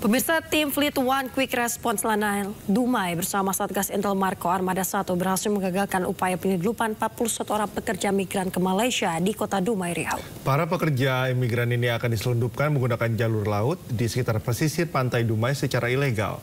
Pemirsa, tim Fleet One Quick Response Lanal Dumai bersama Satgas Intel Marco Armada 1 berhasil menggagalkan upaya penyelundupan 41 orang pekerja migran ke Malaysia di kota Dumai, Riau. Para pekerja imigran ini akan diselundupkan menggunakan jalur laut di sekitar pesisir pantai Dumai secara ilegal.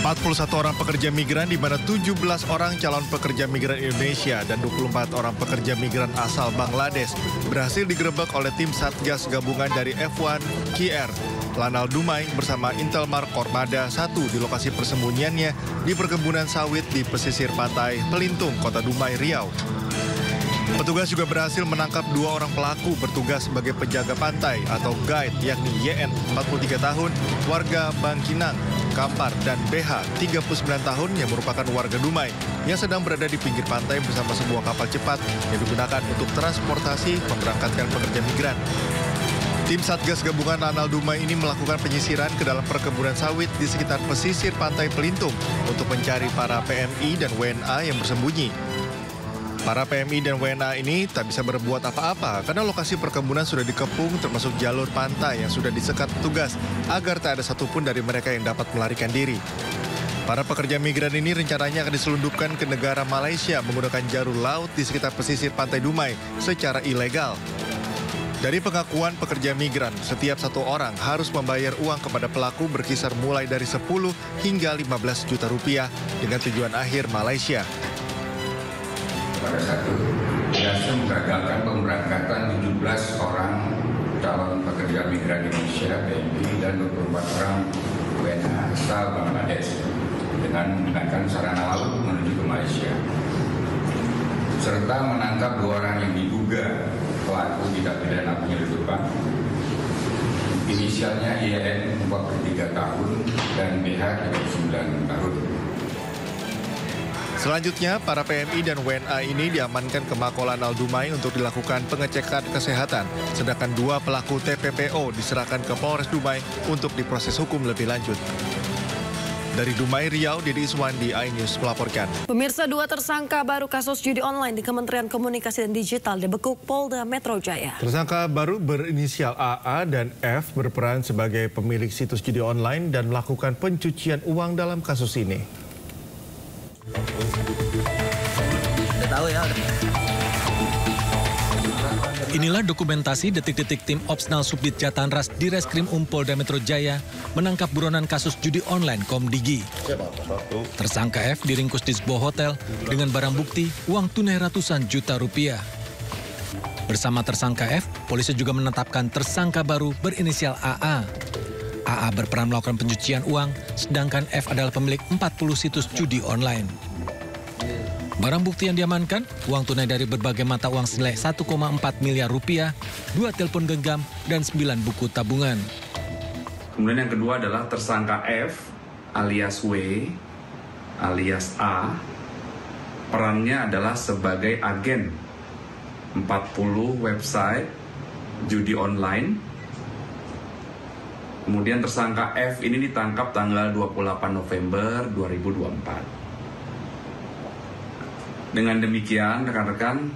Orang pekerja migran di mana 17 orang calon pekerja migran Indonesia dan 24 orang pekerja migran asal Bangladesh berhasil digerebek oleh tim Satgas gabungan dari F1 QR Lanal Dumai bersama Intel Marco Armada 1 di lokasi persembunyiannya di perkebunan sawit di pesisir pantai Pelintung, Kota Dumai, Riau. Petugas juga berhasil menangkap 2 orang pelaku bertugas sebagai penjaga pantai atau guide, yakni YN 43 tahun, warga Bangkinang, Kampar, dan BH 39 tahun yang merupakan warga Dumai yang sedang berada di pinggir pantai bersama sebuah kapal cepat yang digunakan untuk transportasi memberangkatkan pekerja migran. Tim Satgas Gabungan Lanal Dumai ini melakukan penyisiran ke dalam perkebunan sawit di sekitar pesisir pantai Pelintung untuk mencari para PMI dan WNA yang bersembunyi. Para PMI dan WNA ini tak bisa berbuat apa-apa karena lokasi perkebunan sudah dikepung termasuk jalur pantai yang sudah disekat petugas agar tak ada satupun dari mereka yang dapat melarikan diri. Para pekerja migran ini rencananya akan diselundupkan ke negara Malaysia menggunakan jalur laut di sekitar pesisir pantai Dumai secara ilegal. Dari pengakuan pekerja migran, setiap satu orang harus membayar uang kepada pelaku berkisar mulai dari 10 hingga 15 juta rupiah dengan tujuan akhir Malaysia. Pada satu, berhasil menggagalkan pemberangkatan 17 orang calon pekerja migran Indonesia PMI dan 24 orang WNA asal Bangladesh dengan menggunakan sarana laut menuju ke Malaysia, serta menangkap 2 orang yang diduga pelaku tindak pidana penyelundupan. Inisialnya IN 43 tahun dan BH 39 tahun. Selanjutnya, para PMI dan WNA ini diamankan ke Mako Lanal Dumai untuk dilakukan pengecekan kesehatan, sedangkan 2 pelaku TPPO diserahkan ke Polres Dumai untuk diproses hukum lebih lanjut. Dari Dumai, Riau, Dedy Iswandi, iNews melaporkan. Pemirsa, 2 tersangka baru kasus judi online di Kementerian Komunikasi dan Digital dibekuk Polda Metro Jaya. Tersangka baru berinisial AA dan F berperan sebagai pemilik situs judi online dan melakukan pencucian uang dalam kasus ini. Inilah dokumentasi detik-detik tim Opsnal Subdit Jatanras di Reskrim Polda Metro Jaya menangkap buronan kasus judi online Komdigi. Tersangka F diringkus di sebuah hotel dengan barang bukti uang tunai ratusan juta rupiah. Bersama tersangka F, polisi juga menetapkan tersangka baru berinisial AA. AA berperan melakukan pencucian uang, sedangkan F adalah pemilik 40 situs judi online. Barang bukti yang diamankan, uang tunai dari berbagai mata uang senilai 1,4 miliar rupiah, 2 telepon genggam, dan 9 buku tabungan. Kemudian yang kedua adalah tersangka F alias W alias A. Perannya adalah sebagai agen 40 website judi online. Kemudian tersangka F ini ditangkap tanggal 28 November 2024. Dengan demikian, rekan-rekan,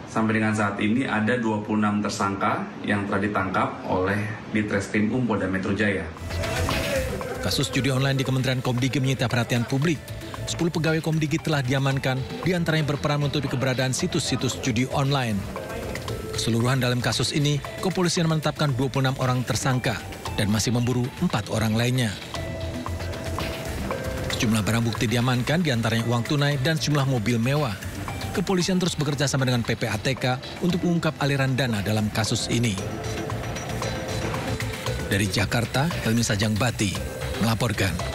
sampai dengan saat ini ada 26 tersangka yang telah ditangkap oleh Ditreskrim Polda Metro Jaya. Kasus judi online di Kementerian Komdigi menyita perhatian publik. 10 pegawai Komdigi telah diamankan, diantaranya berperan menutupi keberadaan situs-situs judi online. Keseluruhan dalam kasus ini, kepolisian menetapkan 26 orang tersangka dan masih memburu 4 orang lainnya. Sejumlah barang bukti diamankan, diantaranya uang tunai dan sejumlah mobil mewah. Kepolisian terus bekerja sama dengan PPATK untuk mengungkap aliran dana dalam kasus ini. Dari Jakarta, Helmi Sajangbati melaporkan.